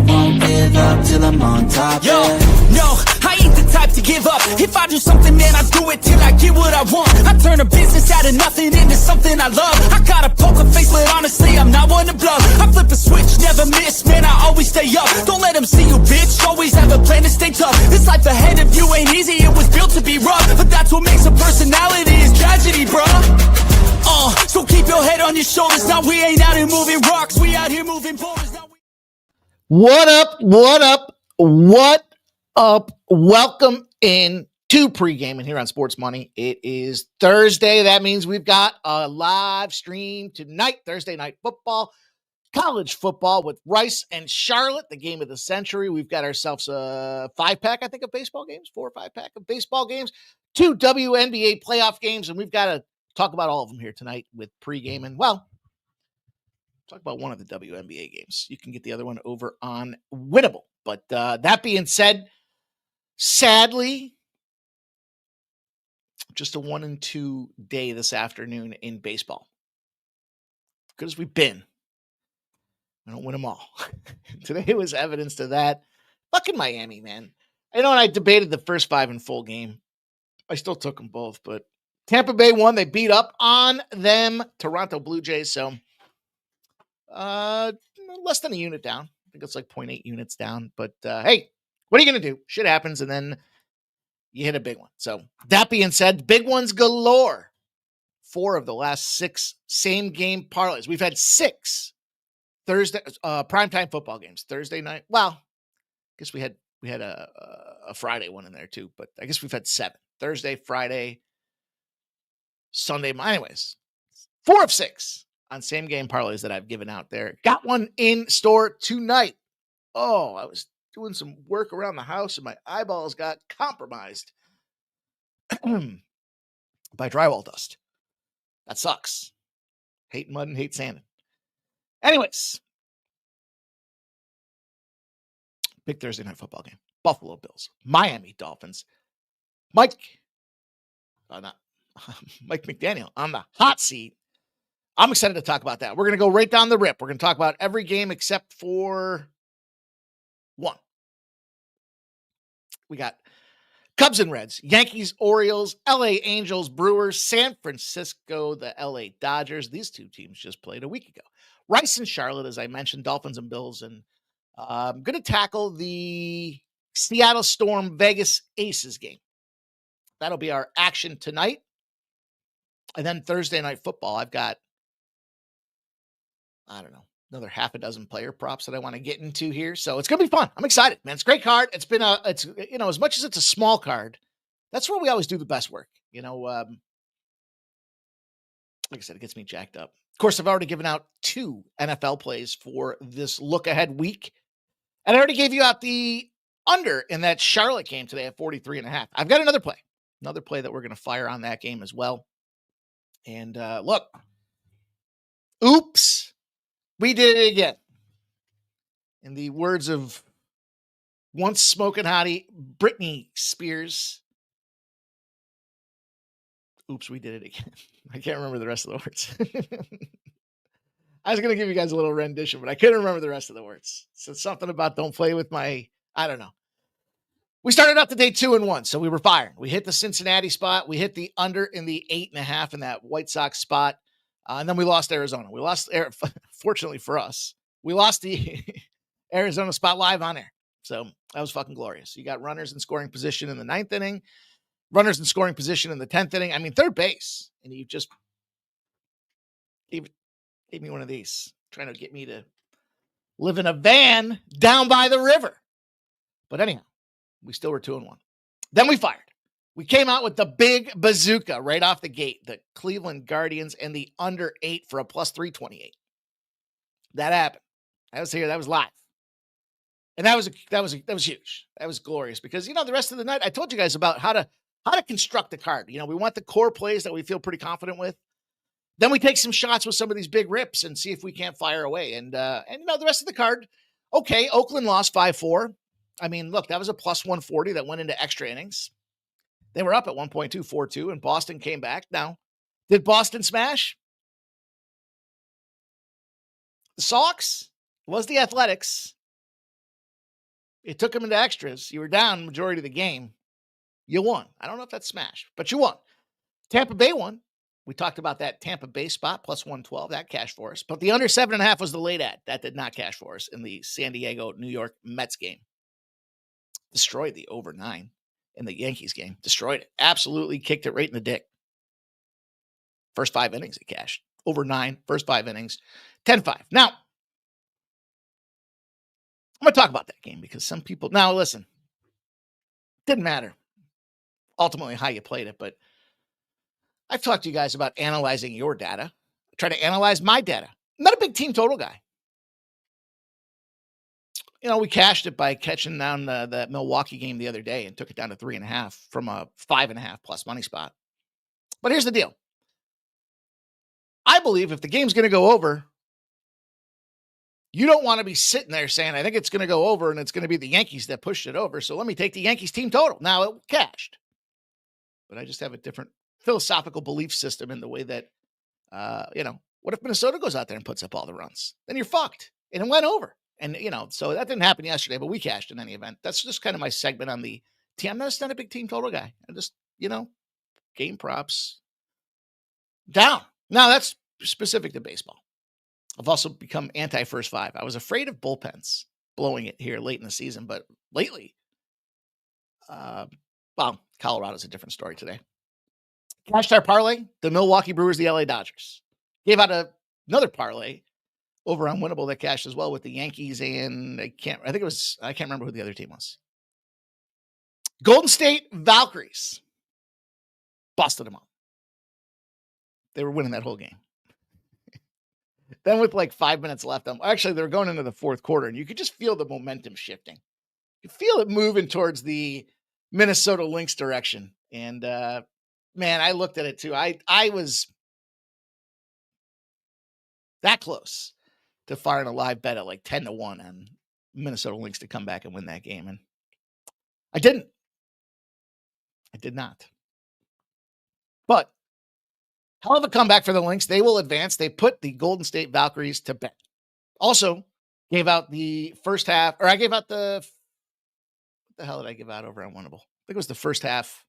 won't give up till I'm on top. Yo, no, I ain't the type to give up. If I do something, man, I do it till I get what I want. I turn a business out of nothing into something I love. I got a poker face, but honestly, I'm not one to bluff. I flip the switch, never miss, man, I always stay up. Don't let them see you, bitch, always have a plan to stay tough. This life ahead of you ain't easy, it was built to be rough. But that's what makes a personality, is tragedy, bruh. So keep your head on your shoulders. Now we ain't out here moving rocks, we out here moving boulders. What up? What up? What up? Welcome in to Pregaming here on Sports Money. It is Thursday. That means we've got a live stream tonight, Thursday night football, college football with Rice and Charlotte, the game of the century. We've got ourselves a 5-pack, I think, of baseball games, 4 or 5-pack of baseball games, 2 WNBA playoff games, and we've got to talk about all of them here tonight with Pregaming. Well, talk about one of the WNBA games. You can get the other one over on Winnable. But that being said, sadly, just a 1-2 day this afternoon in baseball. Good as we've been, I don't win them all. Today was evidence to that. Fucking Miami, man. I know, and I debated the first 5 in full game. I still took them both, but Tampa Bay won. They beat up on them Toronto Blue Jays. So less than a unit down. I think it's like 0.8 units down. But hey, what are you going to do? Shit happens, and then you hit a big one. So that being said, big ones galore. 4 of the last 6 same game parlays. We've had 6 Thursday primetime football games. Thursday night. Well, I guess we had a Friday one in there too. But I guess we've had 7. Thursday, Friday, Sunday. Anyways, 4 of 6 on same game parlays that I've given out there. Got one in store tonight. Oh, I was doing some work around the house and my eyeballs got compromised by drywall dust. That sucks. Hate mud and hate sanding. Anyways, big Thursday night football game. Buffalo Bills, Miami Dolphins. Mike McDaniel on the hot seat. I'm excited to talk about that. We're going to go right down the rip. We're going to talk about every game except for one. We got Cubs and Reds, Yankees, Orioles, LA Angels, Brewers, San Francisco, the LA Dodgers. These 2 teams just played a week ago. Rice and Charlotte, as I mentioned, Dolphins and Bills. And I'm going to tackle the Seattle Storm Vegas Aces game. That'll be our action tonight. And then Thursday night football, I've got, I don't know, another half a dozen player props that I want to get into here. So it's going to be fun. I'm excited, man. It's a great card. It's been it's, you know, as much as it's a small card, that's where we always do the best work. You know, like I said, it gets me jacked up. Of course, I've already given out 2 NFL plays for this look ahead week. And I already gave you out the under in that Charlotte game today at 43.5. I've got another play that we're going to fire on that game as well. And look, oops, we did it again. In the words of once smoking hottie Britney Spears, oops, we did it again. I can't remember the rest of the words. I was going to give you guys a little rendition, but I couldn't remember the rest of the words. So something about don't play with my, I don't know. We started out the day 2-1, so we were firing. We hit the Cincinnati spot. We hit the under in the 8.5 in that White Sox spot. And then we lost Arizona. Fortunately for us, we lost the Arizona spot live on air. So that was fucking glorious. You got runners in scoring position in the 9th inning, runners in scoring position in the 10th inning. I mean, third base. And you just gave me one of these, trying to get me to live in a van down by the river. But anyhow, we still were 2-1. Then we fired. We came out with the big bazooka right off the gate. The Cleveland Guardians and the under 8 for a plus 328. That happened. I was here. That was live. And that was huge. That was glorious because, you know, the rest of the night, I told you guys about how to construct a card. You know, we want the core plays that we feel pretty confident with. Then we take some shots with some of these big rips and see if we can't fire away. And you know, the rest of the card, okay, Oakland lost 5-4. I mean, look, that was a plus 140 that went into extra innings. They were up at 1.2, 4-2, and Boston came back. Now, did Boston smash? The Sox? Was the Athletics? It took them into extras. You were down majority of the game. You won. I don't know if that's smash, but you won. Tampa Bay won. We talked about that Tampa Bay spot, plus 112. That cashed for us. But the under 7.5 was the late ad. That did not cash for us in the San Diego, New York Mets game. Destroyed the over 9 in the Yankees game. Destroyed it. Absolutely kicked it right in the dick. First 5 innings, it cashed. Over 9, first 5 innings, 10-5. Now, I'm going to talk about that game because some people... Now, listen. Didn't matter ultimately how you played it, but I've talked to you guys about analyzing your data. I try to analyze my data. I'm not a big team total guy. You know, we cashed it by catching down the Milwaukee game the other day and took it down to 3.5 from a 5.5 plus money spot. But here's the deal. I believe if the game's going to go over, you don't want to be sitting there saying, I think it's going to go over and it's going to be the Yankees that pushed it over. So let me take the Yankees team total. Now it cashed. But I just have a different philosophical belief system in the way that, what if Minnesota goes out there and puts up all the runs? Then you're fucked. And it went over. And, so that didn't happen yesterday, but we cashed in any event. That's just kind of my segment on the team. I'm not a big team total guy. I just, game props down. Now that's specific to baseball. I've also become anti-first 5. I was afraid of bullpens blowing it here late in the season, but lately, Colorado's a different story today. Cashed our parlay, the Milwaukee Brewers, the LA Dodgers. Gave out another parlay over on Winnable that cashed as well with the Yankees and I can't remember who the other team was. Golden State Valkyries. Busted them up. They were winning that whole game. Then with like 5 minutes left, they were going into the fourth quarter and you could just feel the momentum shifting. You feel it moving towards the Minnesota Lynx direction. And man, I looked at it too. I was that close to firing a live bet at like 10-1 on Minnesota Lynx to come back and win that game. And I didn't. I did not. But hell of a comeback for the Lynx. They will advance. They put the Golden State Valkyries to bed. Also gave out the first half, or I gave out what the hell did I give out over on Winnable? I think it was the first half.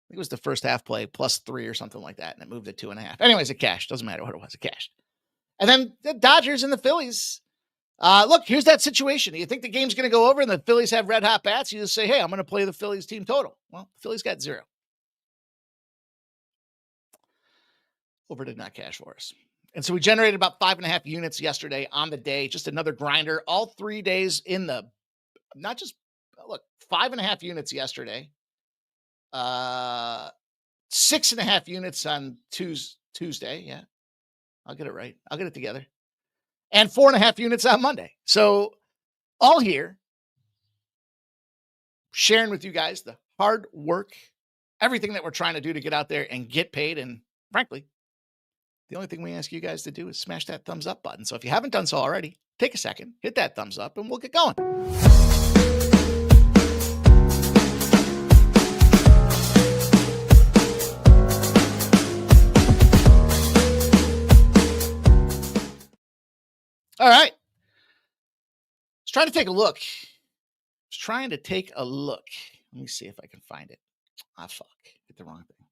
I think it was the first half play plus 3 or something like that. And it moved to 2.5. Anyways, it cashed. Doesn't matter what it was. It cashed. And then the Dodgers and the Phillies. Look, here's that situation. You think the game's going to go over and the Phillies have red hot bats? You just say, hey, I'm going to play the Phillies team total. Well, the Phillies got 0. Over did not cash for us. And so we generated about 5.5 units yesterday on the day. Just another grinder. All 3 days in the, 5.5 units yesterday. 6.5 units on Tuesday. Yeah, I'll get it right. I'll get it together. And 4.5 units on Monday. So all here, sharing with you guys the hard work, everything that we're trying to do to get out there and get paid. And frankly, the only thing we ask you guys to do is smash that thumbs up button. So if you haven't done so already, take a second, hit that thumbs up, and we'll get going. All right. Let's try to take a look. Let me see if I can find it. Fuck. Hit the wrong thing.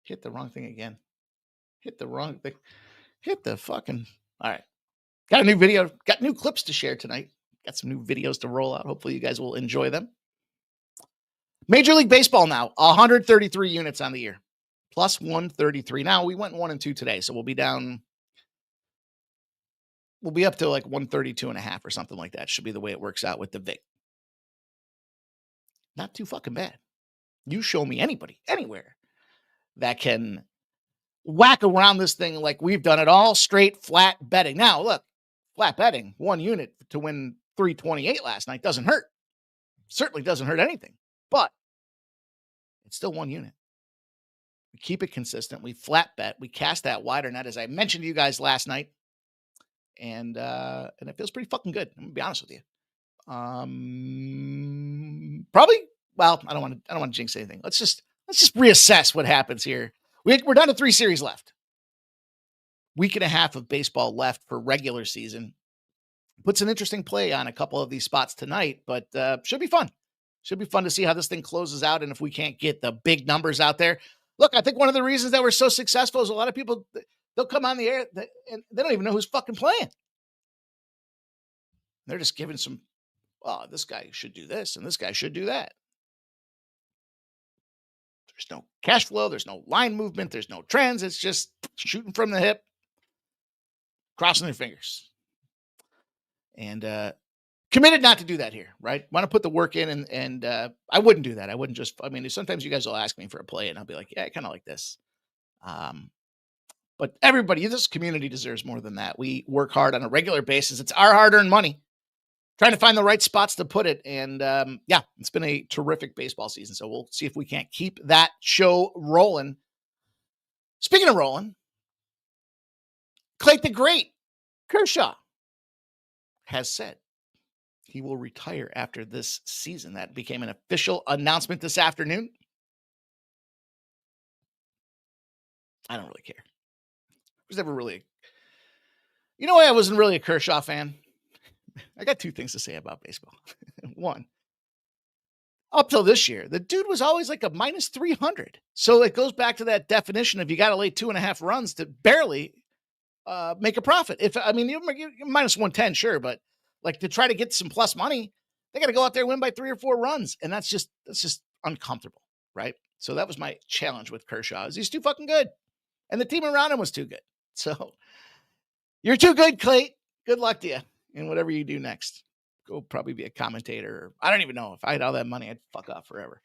Hit the wrong thing again. Hit the wrong thing. Hit the fucking... All right. Got a new video. Got new clips to share tonight. Got some new videos to roll out. Hopefully you guys will enjoy them. Major League Baseball now. 133 units on the year. Plus 133. Now, we went 1 and 2 today, so we'll be down... We'll be up to like 132.5 or something like that. Should be the way it works out with the VIG. Not too fucking bad. You show me anybody, anywhere, that can whack around this thing like we've done it, all straight flat betting. Now, look, flat betting, 1 unit to win 328 last night doesn't hurt. Certainly doesn't hurt anything, but it's still 1 unit. We keep it consistent. We flat bet. We cast that wider net, as I mentioned to you guys last night. And it feels pretty fucking good. I'm gonna be honest with you. Probably. Well, I don't want to jinx anything. Let's just reassess what happens here. We're down to 3 series left. Week and a half of baseball left for regular season. puts an interesting play on a couple of these spots tonight, but should be fun. Should be fun to see how this thing closes out. And if we can't get the big numbers out there, look, I think one of the reasons that we're so successful is a lot of people, they'll come on the air and they don't even know who's fucking playing. They're just giving some, oh, this guy should do this and this guy should do that. There's no cash flow. There's no line movement. There's no trends. It's just shooting from the hip, crossing their fingers. And committed not to do that here, right? Want to put the work in, and I wouldn't do that. I wouldn't just, I mean, sometimes you guys will ask me for a play and I'll be like, yeah, I kind of like this. But everybody, this community deserves more than that. We work hard on a regular basis. It's our hard-earned money, trying to find the right spots to put it. And yeah, it's been a terrific baseball season. So we'll see if we can't keep that show rolling. Speaking of rolling, Clayton the Great, Kershaw, has said he will retire after this season. That became an official announcement this afternoon. I don't really care. I was never really, you know why I wasn't really a Kershaw fan? I got two things to say about baseball. One, up till this year, the dude was always like a minus 300. So it goes back to that definition of you got to lay 2.5 runs to barely make a profit. If, I mean, you're minus 110, sure, but like to try to get some plus money, they got to go out there and win by 3 or 4 runs. And that's just uncomfortable, right? So that was my challenge with Kershaw, is he's too fucking good. And the team around him was too good. So you're too good, Clay. Good luck to you in whatever you do next. Go probably be a commentator. Or, I don't even know. If I had all that money, I'd fuck off forever.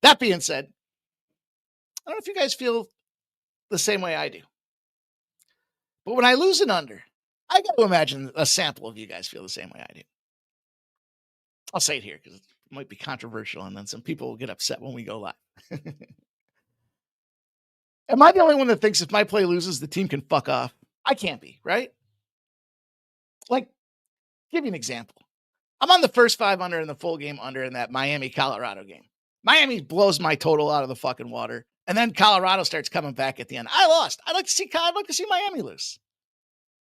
That being said, I don't know if you guys feel the same way I do. But when I lose an under, I got to imagine a sample of you guys feel the same way I do. I'll say it here because it might be controversial, and then some people will get upset when we go live. Am I the only one that thinks if my play loses, the team can fuck off? I can't be, right? Like, give you an example. I'm on the first 5 under in the full game under in that Miami-Colorado game. Miami blows my total out of the fucking water. And then Colorado starts coming back at the end. I lost. I'd like to see Miami lose.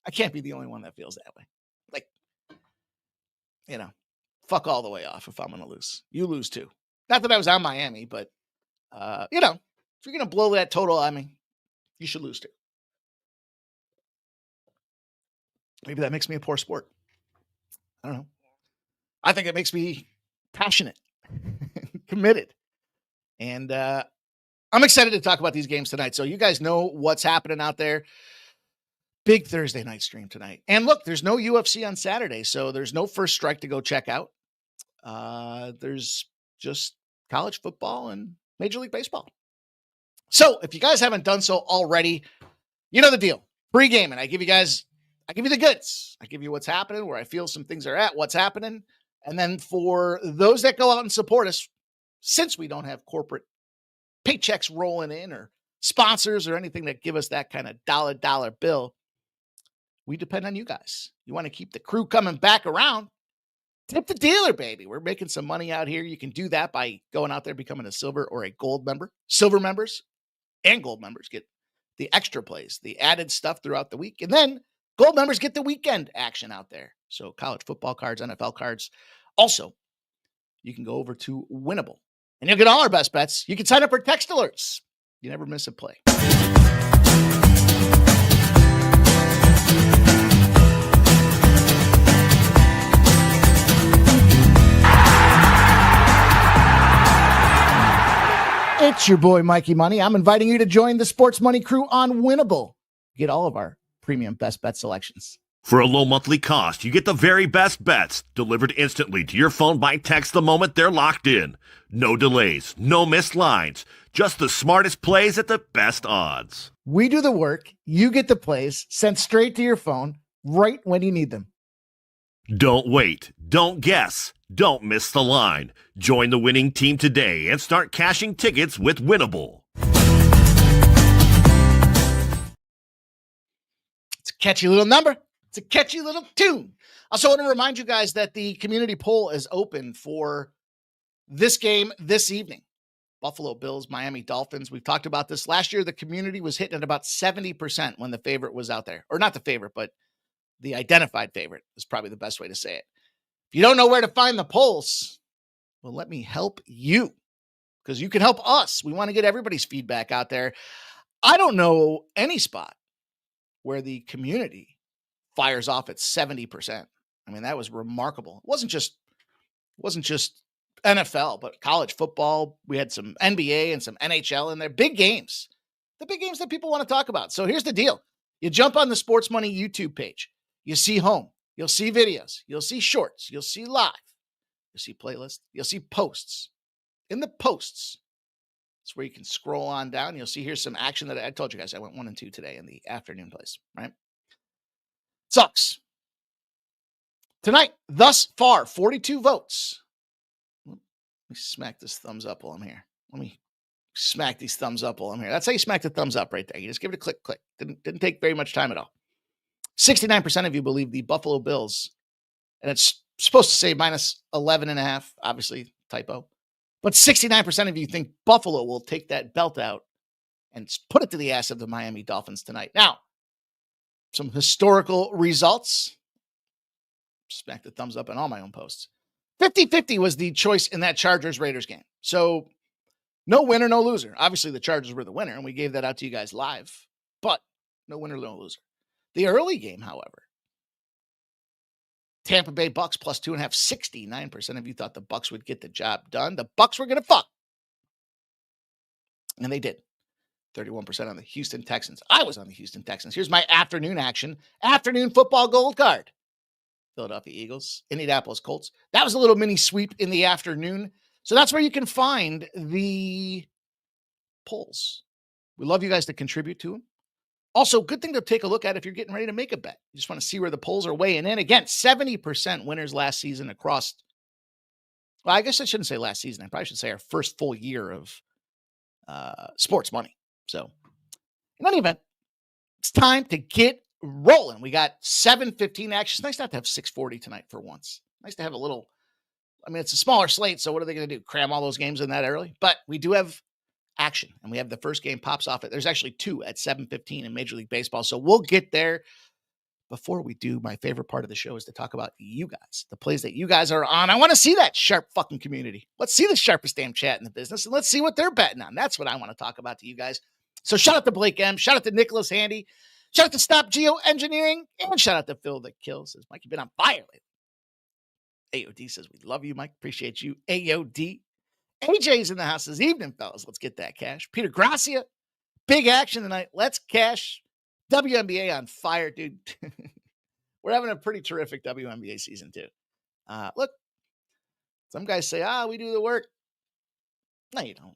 I can't be the only one that feels that way. Like, you know, fuck all the way off if I'm going to lose. You lose too. Not that I was on Miami, but, you know, if you're going to blow that total, I mean, you should lose too. Maybe that makes me a poor sport. I don't know. I think it makes me passionate, committed. And I'm excited to talk about these games tonight. So you guys know what's happening out there. Big Thursday night stream tonight. And look, there's no UFC on Saturday, so there's no First Strike to go check out. There's just college football and Major League Baseball. So if you guys haven't done so already, you know the deal. Pregaming. I give you the goods. I give you what's happening, where I feel some things are at, what's happening. And then for those that go out and support us, since we don't have corporate paychecks rolling in or sponsors or anything that give us that kind of dollar bill, we depend on you guys. You want to keep the crew coming back around, tip the dealer, baby. We're making some money out here. You can do that by going out there, becoming a silver or a gold member. Silver members and gold members get the extra plays, the added stuff throughout the week. And then gold members get the weekend action out there. So college football cards, NFL cards. Also, you can go over to Winnable and you'll get all our best bets. You can sign up for text alerts. You never miss a play. It's your boy, Mikey Money. I'm inviting you to join the Sports Money crew on Winnable. Get all of our premium best bet selections. For a low monthly cost, you get the very best bets delivered instantly to your phone by text the moment they're locked in. No delays, no missed lines, just the smartest plays at the best odds. We do the work, you get the plays sent straight to your phone right when you need them. Don't wait, don't guess, don't miss the line. Join the winning team today and start cashing tickets with Winnable. It's a catchy little number. It's a catchy little tune. Also, want to remind you guys that the community poll is open for this game this evening. Buffalo Bills, Miami Dolphins. We've talked about this. Last year, the community was hitting at about 70% when the favorite was out there. Or not the favorite, but the identified favorite is probably the best way to say it. If you don't know where to find the pulse, well, let me help you, because you can help us. We want to get everybody's feedback out there. I don't know any spot where the community fires off at 70%. I mean, that was remarkable. It wasn't just NFL, but college football. We had some NBA and some NHL in there. Big games. The big games that people want to talk about. So here's the deal. You jump on the Sports Money YouTube page. You see home. You'll see videos. You'll see shorts. You'll see live. You'll see playlists. You'll see posts. In the posts, it's where you can scroll on down. You'll see here's some action that I told you guys. I went 1 and 2 today in the afternoon place, right? Sucks. Tonight, thus far, 42 votes. Let me smack this thumbs up while I'm here. Let me smack these thumbs up while I'm here. That's how you smack the thumbs up right there. You just give it a click. Didn't take very much time at all. 69% of you believe the Buffalo Bills, and it's supposed to say minus 11.5, obviously typo, but 69% of you think Buffalo will take that belt out and put it to the ass of the Miami Dolphins tonight. Now, some historical results. Smack the thumbs up on all my own posts. 50-50 was the choice in that Chargers-Raiders game. So no winner, no loser. Obviously, the Chargers were the winner, and we gave that out to you guys live. But no winner, no loser. The early game, however, Tampa Bay Bucks plus 2.5. 69% of you thought the Bucks would get the job done. The Bucks were going to fuck. And they did. 31% on the Houston Texans. I was on the Houston Texans. Here's my afternoon action. Afternoon football gold card. Philadelphia Eagles, Indianapolis Colts. That was a little mini sweep in the afternoon. So that's where you can find the polls. We love you guys to contribute to them. Also, good thing to take a look at if you're getting ready to make a bet. You just want to see where the polls are weighing in. Again, 70% winners last season across. Well, I guess I shouldn't say last season. I probably should say our first full year of sports money. So in any event, it's time to get rolling. We got 7:15 action. It's nice not to have 6:40 tonight for once. Nice to have a little, I mean, it's a smaller slate. So what are they going to do? Cram all those games in that early? But we do have action, and we have the first game pops off. There's actually 2 at 7:15 in Major League Baseball. So we'll get there. Before we do, my favorite part of the show is to talk about you guys, the plays that you guys are on. I want to see that sharp fucking community. Let's see the sharpest damn chat in the business, and let's see what they're betting on. That's what I want to talk about to you guys. So shout out to Blake M. Shout out to Nicholas Handy. Shout out to Stop Geoengineering. And shout out to Phil that kills. Says, Mike, you've been on fire lately. AOD says, we love you, Mike. Appreciate you. AOD. AJ's in the house this evening, fellas. Let's get that cash. Peter Gracia. Big action tonight. Let's cash. WNBA on fire, dude. We're having a pretty terrific WNBA season, too. Look, some guys say, we do the work. No, you don't.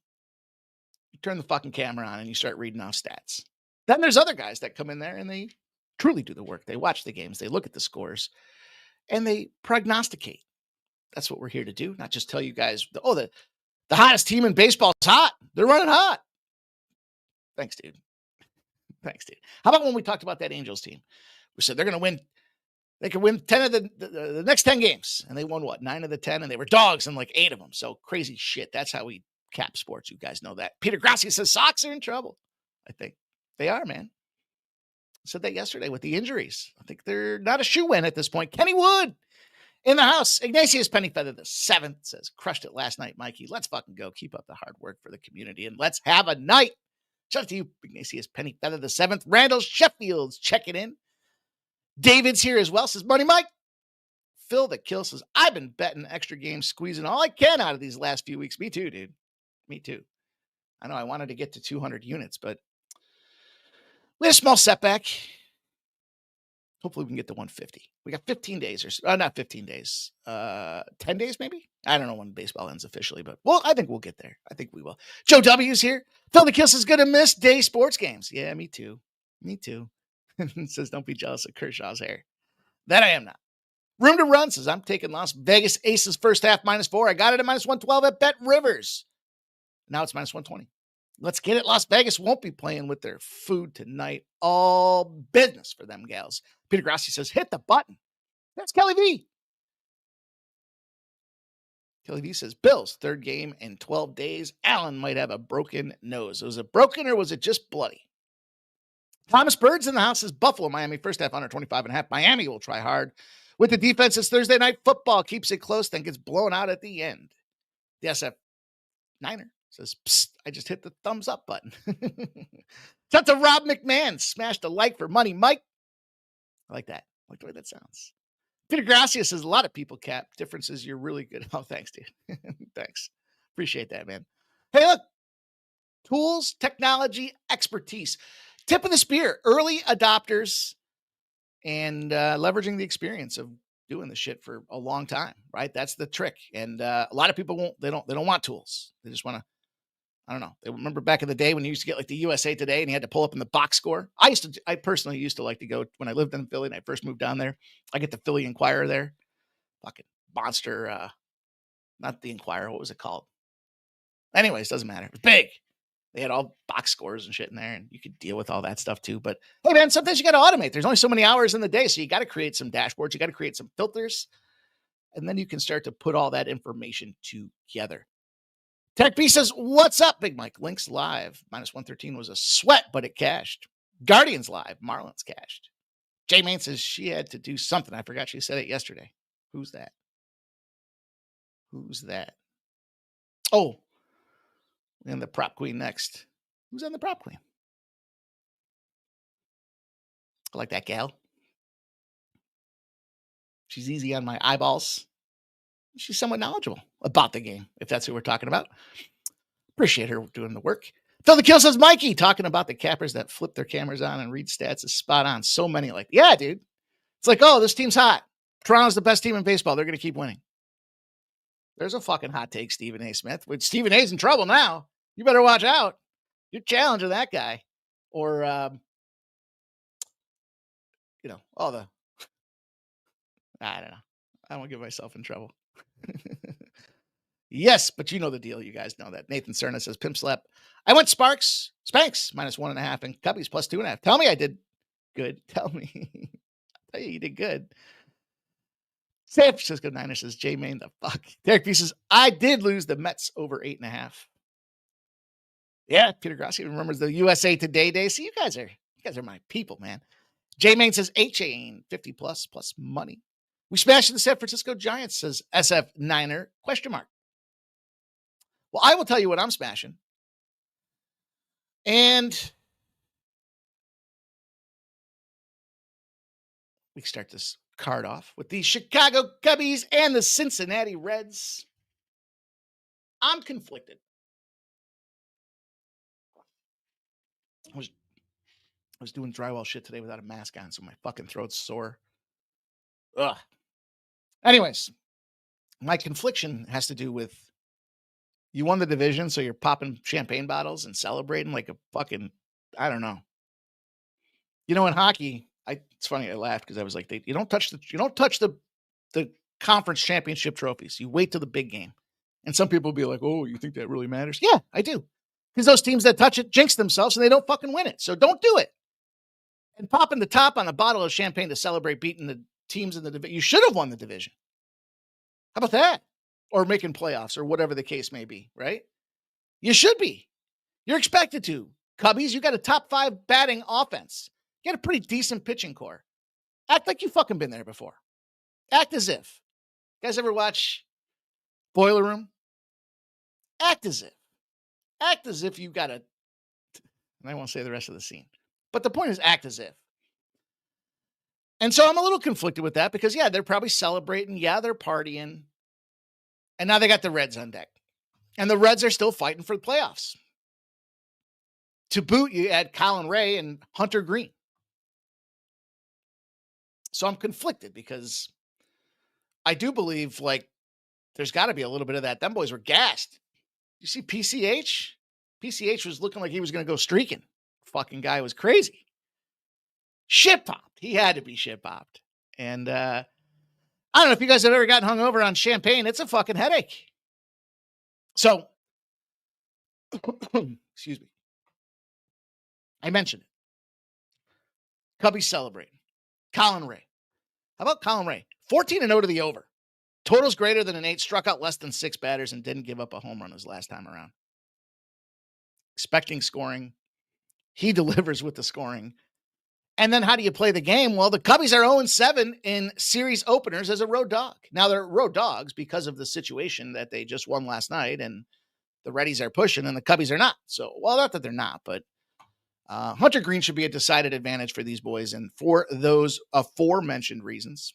You turn the fucking camera on and you start reading off stats. Then there's other guys that come in there and they truly do the work. They watch the games. They look at the scores and they prognosticate. That's what we're here to do. Not just tell you guys, the hottest team in baseball is hot. They're running hot. Thanks, dude. Thanks, dude. How about when we talked about that Angels team? We said they're going to win. They could win 10 of the next 10 games. And they won, 9 of the 10? And they were dogs in like 8 of them. So crazy shit. That's how we cap sports. You guys know that. Peter Gracia says Sox are in trouble. I think they are, man. I said that yesterday with the injuries. I think they're not a shoe-in at this point. Kenny Wood in the house. Ignatius Pennyfeather the 7th says, crushed it last night, Mikey. Let's fucking go. Keep up the hard work for the community. And let's have a night. Shout out to you, Ignatius Pennyfeather the 7th. Randall Sheffield's checking in. David's here as well. Says, Money Mike. Phil the Kill says, I've been betting extra games, squeezing all I can out of these last few weeks. Me too, dude. Me too. I know I wanted to get to 200 units, but we had a small setback. Hopefully we can get to 150. We got 15 days or not 15 days, 10 days maybe. I don't know when baseball ends officially, but I think we'll get there. I think we will. Joe W's here. Phil the Kiss is going to miss day sports games. Yeah, me too. Me too. Says, don't be jealous of Kershaw's hair. That I am not. Room to Run says, I'm taking Las Vegas Aces first half -4. I got it at -112 at Bet Rivers. Now it's -120. Let's get it. Las Vegas won't be playing with their food tonight. All business for them gals. Peter Grassi says, hit the button. That's Kelly V. Kelly V says, Bills, 3rd game in 12 days. Allen might have a broken nose. Was it broken or was it just bloody? Thomas Bird's in the house. Says Buffalo, Miami, first half under 25.5. Miami will try hard. With the defense, it's Thursday night football. Keeps it close, then gets blown out at the end. The SF Niner says, psst, I just hit the thumbs up button. Shout to Rob McMahon. Smashed a like for money, Mike. I like that. I like the way that sounds. Peter Gracia says, a lot of people cap. Difference is you're really good. Oh, thanks, dude. Thanks. Appreciate that, man. Hey, look. Tools, technology, expertise. Tip of the spear. Early adopters and leveraging the experience of doing the shit for a long time, right? That's the trick. And a lot of people they don't want tools. They just want to, I don't know. They remember back in the day when you used to get like the USA Today and you had to pull up in the box score. I personally used to like to go when I lived in Philly and I first moved down there. I get the Philly Inquirer there. Fucking monster. Not the Inquirer. What was it called? Anyways, doesn't matter. It was big. They had all box scores and shit in there, and you could deal with all that stuff too. But hey, man, sometimes you got to automate. There's only so many hours in the day, so you got to create some dashboards. You got to create some filters, and then you can start to put all that information together. Tech B says, what's up, Big Mike? Lynx live. -113 was a sweat, but it cashed. Guardians live. Marlins cashed. J Main says she had to do something. I forgot she said it yesterday. Who's that? Who's that? Oh, and the prop queen next. Who's on the prop queen? I like that gal. She's easy on my eyeballs. She's somewhat knowledgeable about the game, if that's who we're talking about. Appreciate her doing the work. Phil the Kill says, Mikey, talking about the cappers that flip their cameras on and read stats is spot on. So many like, yeah, dude. It's like, oh, this team's hot. Toronto's the best team in baseball. They're going to keep winning. There's a fucking hot take, Stephen A. Smith. With Stephen A's in trouble now, you better watch out. You're challenging that guy. Or, all the, I don't know. I won't get myself in trouble. Yes, but you know the deal. You guys know that. Nathan Cerna says, Pimp Slap. I went Spanks -1.5 and Cubbies +2.5. Tell me I did good. Tell me. Tell you did good. San Francisco Niners says, J Main, the fuck. Derek B says, I did lose the Mets over 8.5. Yeah, Peter Grassi remembers the USA Today day. See, you guys are my people, man. J Main says, H-Chain 50 plus money. We smashed the San Francisco Giants, says SF Niner, ? Well, I will tell you what I'm smashing. And we start this card off with the Chicago Cubbies and the Cincinnati Reds. I'm conflicted. I was doing drywall shit today without a mask on, so my fucking throat's sore. Ugh. Anyways, my confliction has to do with you won the division, so you're popping champagne bottles and celebrating like a fucking, I don't know. You know, in hockey, it's funny, I laughed because I was like, you don't touch the conference championship trophies. You wait till the big game. And some people will be like, oh, you think that really matters? Yeah, I do. Because those teams that touch it jinx themselves and they don't fucking win it. So don't do it. And popping the top on a bottle of champagne to celebrate beating the teams in the division. You should have won the division. How about that? Or making playoffs or whatever the case may be, right? You should be. You're expected to. Cubbies, you got a top 5 batting offense. You got a pretty decent pitching core. Act like you fucking been there before. Act as if. You guys ever watch Boiler Room? Act as if. Act as if you got a, and I won't say the rest of the scene. But the point is act as if. And so I'm a little conflicted with that because, yeah, they're probably celebrating. Yeah, they're partying. And now they got the Reds on deck. And the Reds are still fighting for the playoffs. To boot, you add Colin Ray and Hunter Green. So I'm conflicted because I do believe, like, there's got to be a little bit of that. Them boys were gassed. You see PCH? PCH was looking like he was going to go streaking. Fucking guy was crazy. Shit popped. He had to be shit popped. And I don't know if you guys have ever gotten hung over on champagne. It's a fucking headache. So, excuse me. I mentioned it. Cubbies celebrating. Colin Ray. How about Colin Ray? 14-0 to the over. Totals greater than an 8. Struck out less than 6 batters and didn't give up a home run his last time around. Expecting scoring. He delivers with the scoring. And then how do you play the game? Well, the Cubbies are 0-7 in series openers as a road dog. Now they're road dogs because of the situation that they just won last night, and the Reddies are pushing and the Cubbies are not. So, well, not that they're not, but Hunter Green should be a decided advantage for these boys. And for those aforementioned reasons,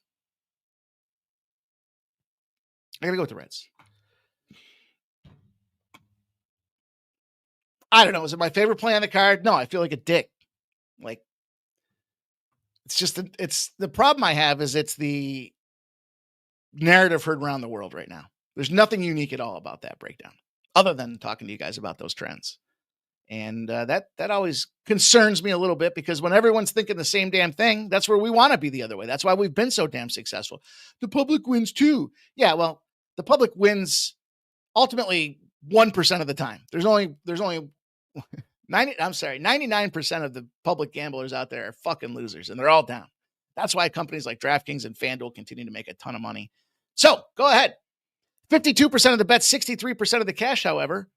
I got to go with the Reds. I don't know. Is it my favorite play on the card? No, I feel like a dick. Like, it's just, it's the problem I have is it's the narrative heard around the world right now. There's nothing unique at all about that breakdown other than talking to you guys about those trends. And that always concerns me a little bit because when everyone's thinking the same damn thing, that's where we want to be the other way. That's why we've been so damn successful. The public wins too. Yeah, well, the public wins ultimately 1% of the time. There's only 99% of the public gamblers out there are fucking losers and they're all down. That's why companies like DraftKings and FanDuel continue to make a ton of money. So go ahead. 52% of the bets, 63% of the cash, however,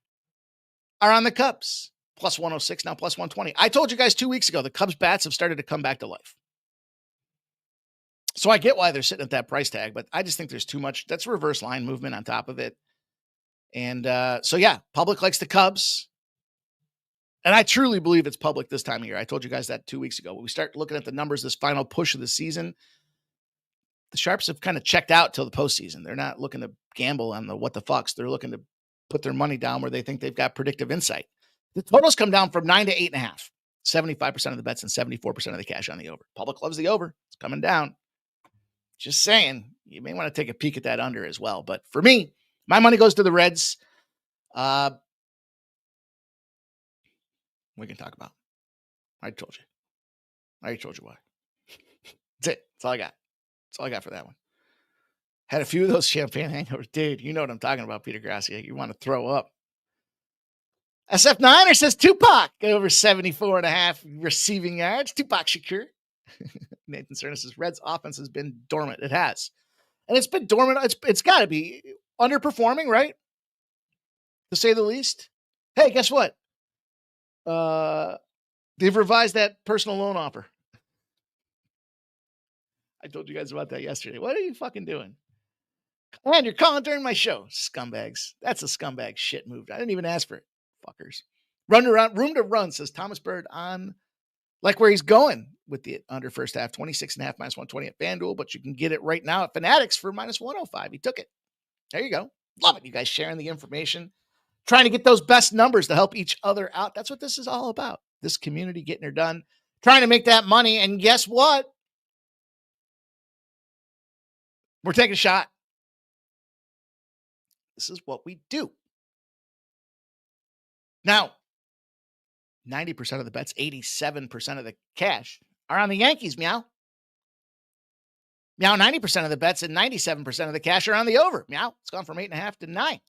are on the Cubs. Plus 106, now plus 120. I told you guys 2 weeks ago, the Cubs bats have started to come back to life. So I get why they're sitting at that price tag, but I just think there's too much. That's reverse line movement on top of it. And so, yeah, public likes the Cubs. And I truly believe it's public this time of year. I told you guys that 2 weeks ago. When we start looking at the numbers, this final push of the season, the Sharps have kind of checked out till the postseason. They're not looking to gamble on the what the fucks. They're looking to put their money down where they think they've got predictive insight. The totals come down from 9 to 8.5. 75% of the bets and 74% of the cash on the over. Public loves the over. It's coming down. Just saying, you may want to take a peek at that under as well. But for me, my money goes to the Reds. We can talk about. I told you. I already told you why. That's it. That's all I got. That's all I got for that one. Had a few of those champagne hangovers. Dude, you know what I'm talking about, Peter Gracia. You want to throw up. SF Niner says Tupac over 74.5 receiving yards. Tupac Shakur. Nathan Cerna says Reds offense has been dormant. It has. And it's been dormant. It's got to be underperforming, right? To say the least. Hey, guess what? They've revised that personal loan offer. I told you guys about that yesterday. What are you fucking doing? And you're calling during my show. Scumbags. That's a scumbag shit move. I didn't even ask for it. Fuckers. Room to run, says Thomas Bird on like where he's going with the under first half, 26.5 minus 120 at FanDuel, but you can get it right now at Fanatics for minus 105. He took it. There you go. Love it. You guys sharing the information, trying to get those best numbers to help each other out. That's what this is all about. This community getting her done, trying to make that money. And guess what? We're taking a shot. This is what we do. Now, 90% of the bets, 87% of the cash are on the Yankees, meow. Meow, 90% of the bets and 97% of the cash are on the over. Meow, it's gone from 8.5 to 9.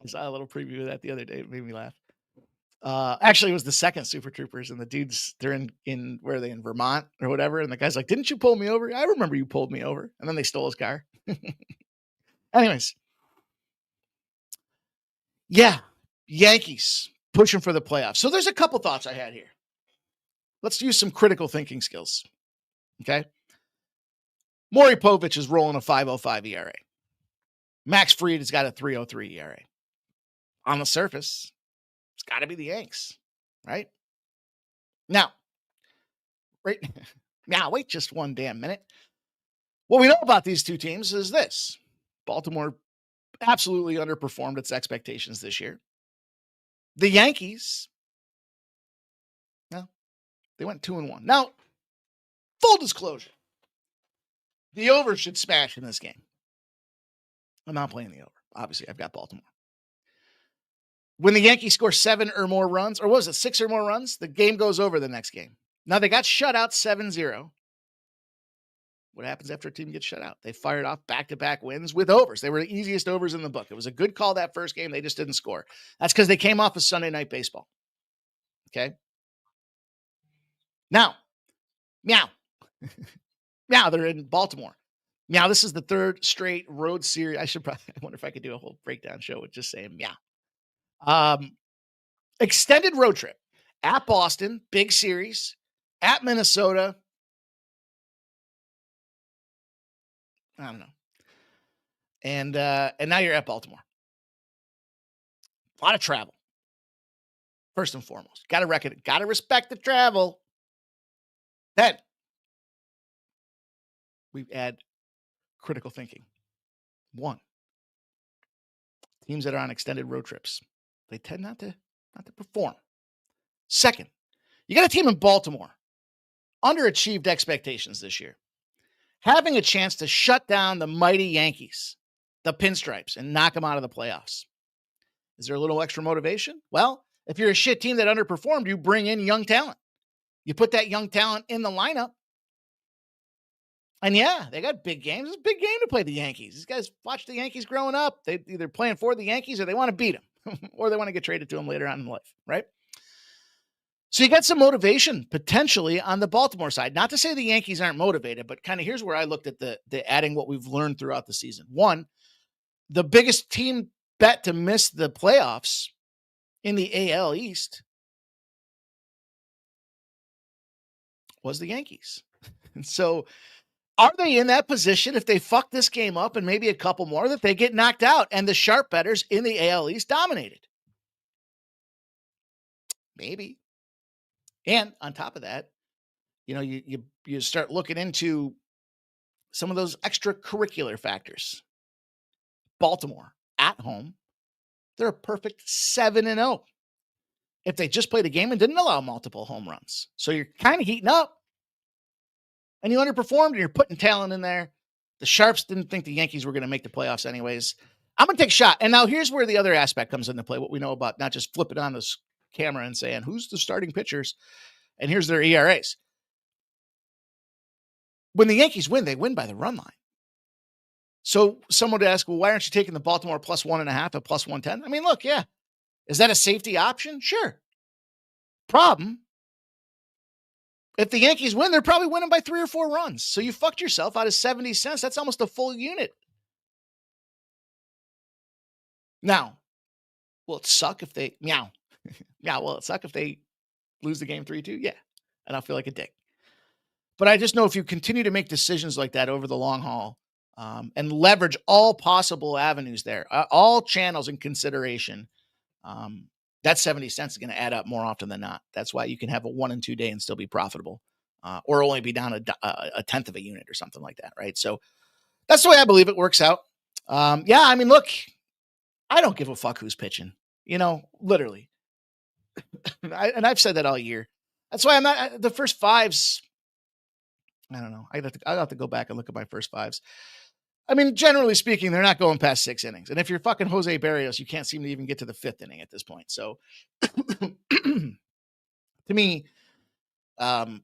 I saw a little preview of that the other day. It made me laugh. Actually, it was the second Super Troopers, and the dudes, they're in where are they, in Vermont or whatever? And the guy's like, didn't you pull me over? I remember you pulled me over. And then they stole his car. Anyways. Yeah, Yankees pushing for the playoffs. So there's a couple thoughts I had here. Let's use some critical thinking skills. Okay. Maury Povich is rolling a 5.05 ERA. Max Fried has got a 3.03 ERA. On the surface, it's got to be the Yanks, right? Now, right now, wait just one damn minute. What we know about these two teams is this. Baltimore absolutely underperformed its expectations this year. The Yankees, well, they went 2-1. Now, full disclosure, the over should smash in this game. I'm not playing the over. Obviously, I've got Baltimore. When the Yankees score 7 or more runs, or what was it, 6 or more runs, the game goes over the next game. Now, they got shut out 7-0. What happens after a team gets shut out? They fired off back-to-back wins with overs. They were the easiest overs in the book. It was a good call that first game. They just didn't score. That's because they came off of Sunday Night Baseball. Okay? Now, meow. Meow, they're in Baltimore. Meow, this is the third straight road series. I wonder if I could do a whole breakdown show with just saying meow. Extended road trip. at Boston, big series, at Minnesota. I don't know. And now you're at Baltimore. A lot of travel. First and foremost. Got to respect the travel. Then we add critical thinking. 1, teams that are on extended road trips, they tend not to perform. 2nd, you got a team in Baltimore, underachieved expectations this year, having a chance to shut down the mighty Yankees, the Pinstripes, and knock them out of the playoffs. Is there a little extra motivation? Well, if you're a shit team that underperformed, you bring in young talent. You put that young talent in the lineup. And yeah, they got big games. It's a big game to play the Yankees. These guys watch the Yankees growing up. They either playing for the Yankees or they want to beat them or they want to get traded to them later on in life, right? So you got some motivation potentially on the Baltimore side. Not to say the Yankees aren't motivated, but kind of here's where I looked at the adding what we've learned throughout the season. 1, the biggest team bet to miss the playoffs in the AL East was the Yankees. And so are they in that position if they fuck this game up and maybe a couple more that they get knocked out and the sharp bettors in the AL East dominated? Maybe. And on top of that, you know, you start looking into some of those extracurricular factors. Baltimore at home, they're a perfect 7-0 if they just played a game and didn't allow multiple home runs. So you're kind of heating up and you underperformed and you're putting talent in there. The Sharps didn't think the Yankees were going to make the playoffs anyways. I'm going to take a shot. And now here's where the other aspect comes into play. What we know about not just flipping on this camera and saying, who's the starting pitchers? And here's their ERAs. When the Yankees win, they win by the run line. So someone would ask, well, why aren't you taking the Baltimore plus 1.5 at plus 110? I mean, look, yeah. Is that a safety option? Sure. Problem. If the Yankees win, they're probably winning by 3 or 4 runs. So you fucked yourself out of 70 cents. That's almost a full unit. Now, will it suck if they will it suck if they lose the game 3-2? Yeah. And I'll feel like a dick. But I just know if you continue to make decisions like that over the long haul, and leverage all possible avenues there, all channels in consideration, that 70 cents is going to add up more often than not. That's why you can have a 1 and 2 day and still be profitable, or only be down a tenth of a unit or something like that. Right. So that's the way I believe it works out. Yeah. I mean, look, I don't give a fuck who's pitching, literally. And I've said that all year. That's why I'm not the first 5s. I don't know. I'd have to go back and look at my first 5s. I mean, generally speaking, they're not going past 6 innings. And if you're fucking Jose Barrios, you can't seem to even get to the 5th inning at this point. So to me, 1-1,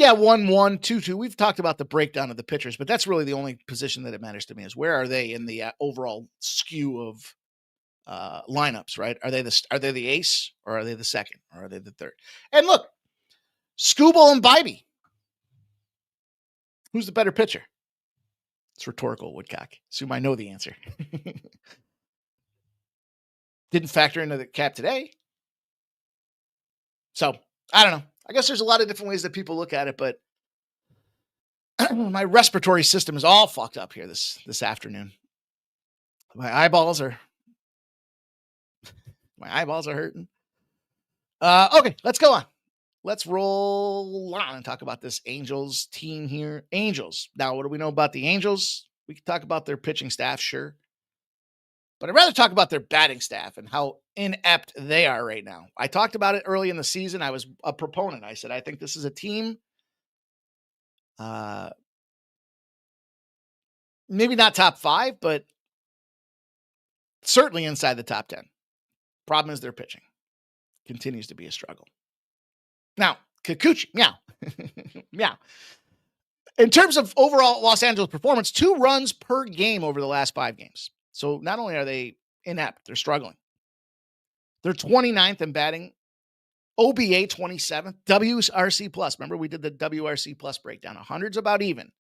2-2. We've talked about the breakdown of the pitchers, but that's really the only position that it matters to me is where are they in the overall skew of lineups, right? Are they the ace or are they the second or are they the third? And look, Skubal and Bybee. Who's the better pitcher? It's rhetorical, Woodcock. Assume I know the answer. Didn't factor into the cap today. So, I don't know. I guess there's a lot of different ways that people look at it, but my respiratory system is all fucked up here this afternoon. My eyeballs are hurting. Okay, let's go on. Let's roll on and talk about this Angels team here. Angels. Now, what do we know about the Angels? We can talk about their pitching staff, sure. But I'd rather talk about their batting staff and how inept they are right now. I talked about it early in the season. I was a proponent. I said, I think this is a team, maybe not top 5, but certainly inside the top 10. Problem is their pitching continues to be a struggle. Now, Kikuchi, meow. Meow. In terms of overall Los Angeles performance, 2 runs per game over the last 5 games. So not only are they inept, they're struggling. They're 29th in batting, OBA 27th, WRC plus. Remember, we did the WRC plus breakdown. 100's about even.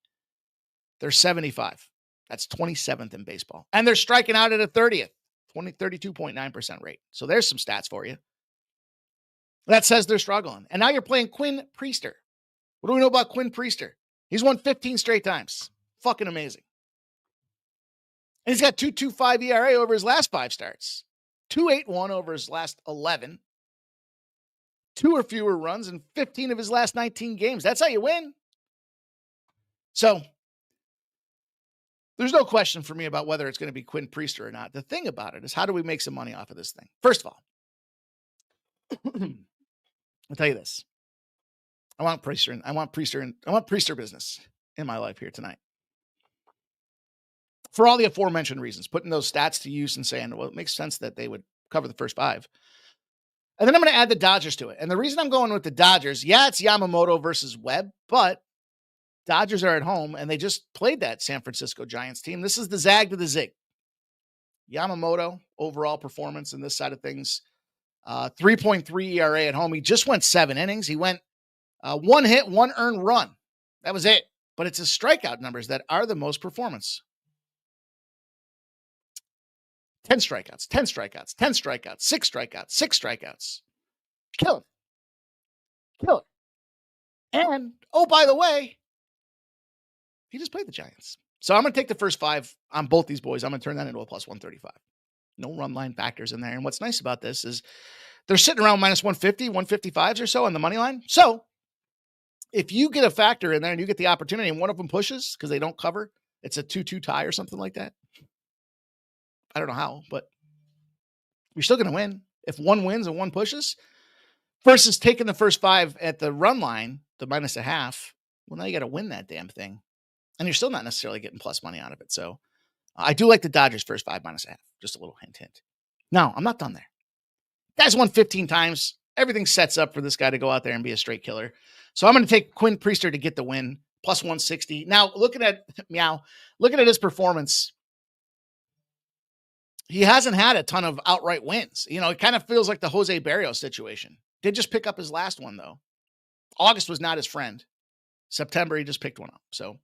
They're 75. That's 27th in baseball. And they're striking out at a 32.9% rate. So there's some stats for you. That says they're struggling. And now you're playing Quinn Priester. What do we know about Quinn Priester? He's won 15 straight times. Fucking amazing. And he's got 2.25 ERA over his last 5 starts. 2.81 over his last 11. 2 or fewer runs in 15 of his last 19 games. That's how you win. So there's no question for me about whether it's going to be Quinn Priester or not. The thing about it is, how do we make some money off of this thing? First of all, I'll tell you this. I want Priester business in my life here tonight. For all the aforementioned reasons, putting those stats to use and saying, well, it makes sense that they would cover the first 5. And then I'm going to add the Dodgers to it. And the reason I'm going with the Dodgers, it's Yamamoto versus Webb, but Dodgers are at home and they just played that San Francisco Giants team. This is the zag to the zig. Yamamoto overall performance in this side of things, 3.3 ERA at home. He just went 7 innings. He went 1 hit, 1 earned run. That was it. But it's his strikeout numbers that are the most performance. 10 strikeouts, 10 strikeouts, 10 strikeouts, 6 strikeouts, 6 strikeouts. Kill it. And, oh, by the way, he just played the Giants. So I'm going to take the first 5 on both these boys. I'm going to turn that into a plus 135. No run line factors in there. And what's nice about this is they're sitting around minus 150, 155s or so on the money line. So if you get a factor in there and you get the opportunity and one of them pushes because they don't cover, it's a 2-2 tie or something like that. I don't know how, but you're still going to win if one wins and one pushes versus taking the first 5 at the run line, the minus a half. Well, now you got to win that damn thing. And you're still not necessarily getting plus money out of it. So I do like the Dodgers first 5 minus a half. Just a little hint. No, I'm not done there. Guy's won 15 times. Everything sets up for this guy to go out there and be a straight killer. So I'm going to take Quinn Priester to get the win, plus 160. Now, looking at his performance, he hasn't had a ton of outright wins. You know, it kind of feels like the Jose Barrios situation. Did just pick up his last one, though. August was not his friend. September, he just picked one up. So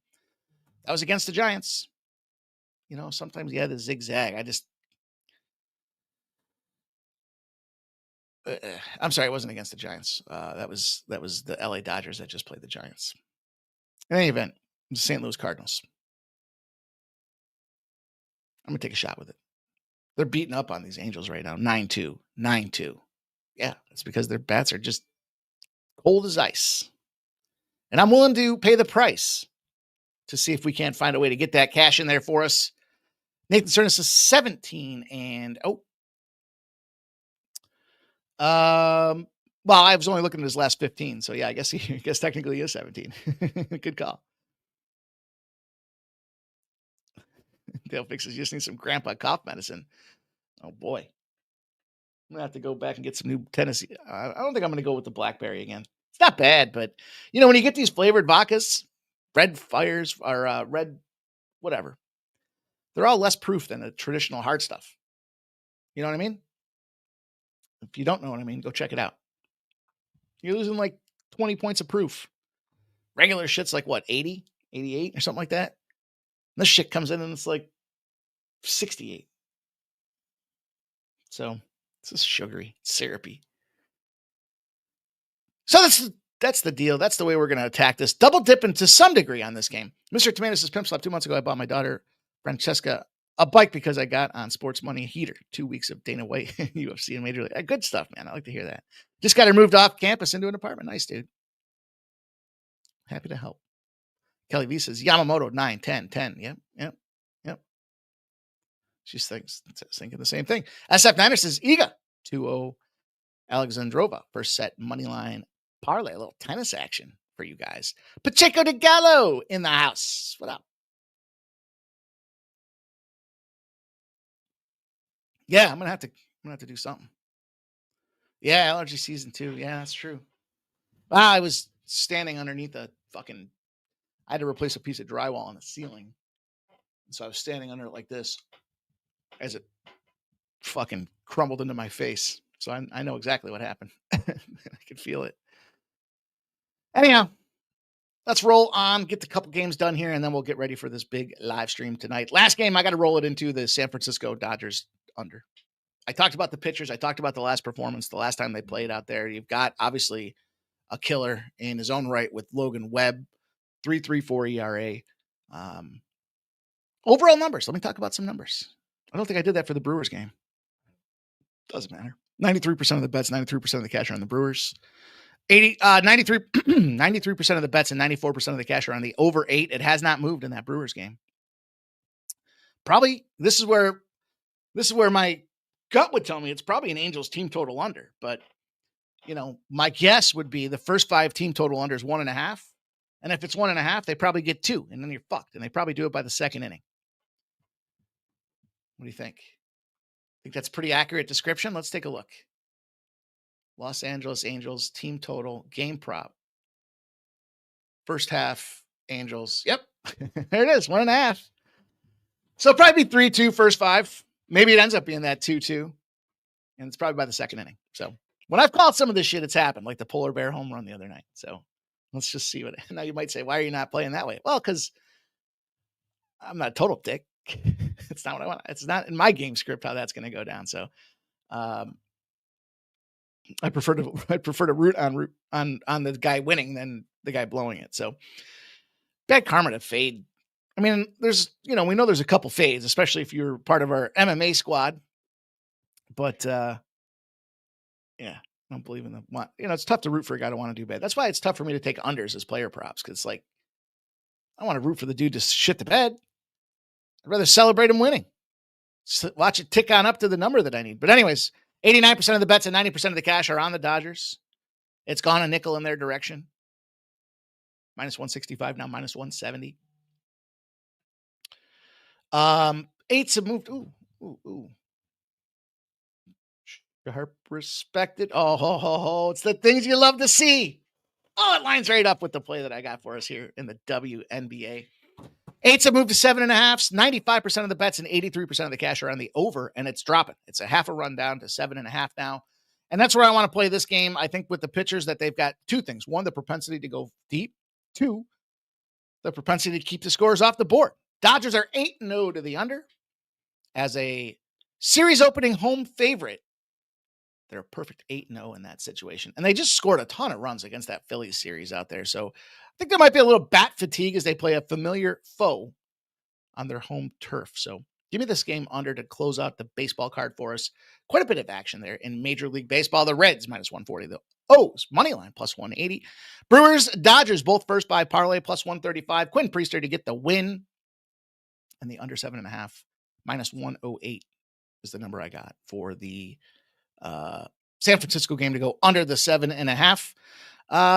that was against the Giants. You know, sometimes you had the zigzag. I'm sorry, it wasn't against the Giants. That was the LA Dodgers that just played the Giants. In any event, the St. Louis Cardinals. I'm going to take a shot with it. They're beating up on these Angels right now. 9-2. 9-2. Yeah, it's because their bats are just cold as ice. And I'm willing to pay the price to see if we can't find a way to get that cash in there for us. Nathan Cernas is 17 and well, I was only looking at his last 15, so yeah, I guess technically he is 17. Good call. Dale Fixes just need some grandpa cough medicine. Oh boy. I'm gonna have to go back and get some new Tennessee. I don't think I'm gonna go with the blackberry again. It's not bad, but you know, when you get these flavored vodkas, red fires or red, whatever, they're all less proof than a traditional hard stuff. You know what I mean? If you don't know what I mean, go check it out. You're losing like 20 points of proof. Regular shit's like what, 80, 88 or something like that. And this shit comes in and it's like 68. So this is sugary, syrupy. So that's the deal. That's the way we're going to attack this. Double dipping to some degree on this game. Mr. Tomatoes says, Pimp Slap, 2 months ago, I bought my daughter, Francesca, a bike because I got on Sports Money heater. 2 weeks of Dana White, UFC, and Major League. Good stuff, man. I like to hear that. Just got her moved off campus into an apartment. Nice, dude. Happy to help. Kelly V says, Yamamoto, 9, 10, 10. Yep. She's thinking the same thing. SF Niner says, Iga, 2-0. Alexandrova, first set money line parlay. A little tennis action for you guys. Pacheco de Gallo in the house. What up? Yeah, I'm gonna have to do something. Yeah, allergy season 2. Yeah, that's true. I was standing underneath I had to replace a piece of drywall on the ceiling. And so I was standing under it like this as it fucking crumbled into my face. So I know exactly what happened. I could feel it. Anyhow, let's roll on, get the couple games done here, and then we'll get ready for this big live stream tonight. Last game, I got to roll it into the San Francisco Dodgers under. I talked about the pitchers. I talked about the last performance, the last time they played out there. You've got obviously a killer in his own right with Logan Webb, 3.34 ERA. Overall numbers. Let me talk about some numbers. I don't think I did that for the Brewers game. Doesn't matter. 93% of the bets, 93% of the cash are on the Brewers. 93% of the bets and 94% of the cash are on the over 8. It has not moved in that Brewers game. Probably this is where my gut would tell me it's probably an Angels team total under, but my guess would be the first 5 team total under is 1.5. And if it's 1.5, they probably get 2, and then you're fucked. And they probably do it by the second inning. What do you think? Think that's pretty accurate description? Let's take a look. Los Angeles Angels team total game prop. First half Angels. Yep. There it is. 1.5. So it'll probably be 3-2 first 5. Maybe it ends up being that 2-2. And it's probably by the second inning. So when I've called some of this shit, it's happened, like the polar bear home run the other night. So let's just see what. Now you might say, why are you not playing that way? Well, because I'm not a total dick. It's not what I want. It's not in my game script how that's going to go down. So I prefer to root on the guy winning than the guy blowing it. So bad karma to fade. I mean, there's, we know there's a couple fades, especially if you're part of our MMA squad. But yeah, I don't believe in them. It's tough to root for a guy to want to do bad. That's why it's tough for me to take unders as player props, because it's like I want to root for the dude to shit the bed. I'd rather celebrate him winning. Watch it tick on up to the number that I need. But anyways, 89% of the bets and 90% of the cash are on the Dodgers. It's gone a nickel in their direction. Minus 165 now, minus 170. Eights have moved. Ooh. Sharp respected. Oh, it's the things you love to see. Oh, it lines right up with the play that I got for us here in the WNBA. Eights have moved to 7.5. 95% of the bets and 83% of the cash are on the over, and it's dropping. It's a half a run down to 7.5 now. And that's where I want to play this game. I think with the pitchers that they've got 2 things. 1, the propensity to go deep. 2, the propensity to keep the scores off the board. Dodgers are 8-0 to the under as a series opening home favorite. They're a perfect 8-0 in that situation. And they just scored a ton of runs against that Phillies series out there. So I think there might be a little bat fatigue as they play a familiar foe on their home turf. So give me this game under to close out the baseball card for us. Quite a bit of action there in Major League Baseball. The Reds minus 140. The O's Moneyline plus 180. Brewers, Dodgers, both first by parlay plus 135. Quinn Priester to get the win. And the under 7.5 minus 108 is the number I got for the San Francisco game to go under the 7.5.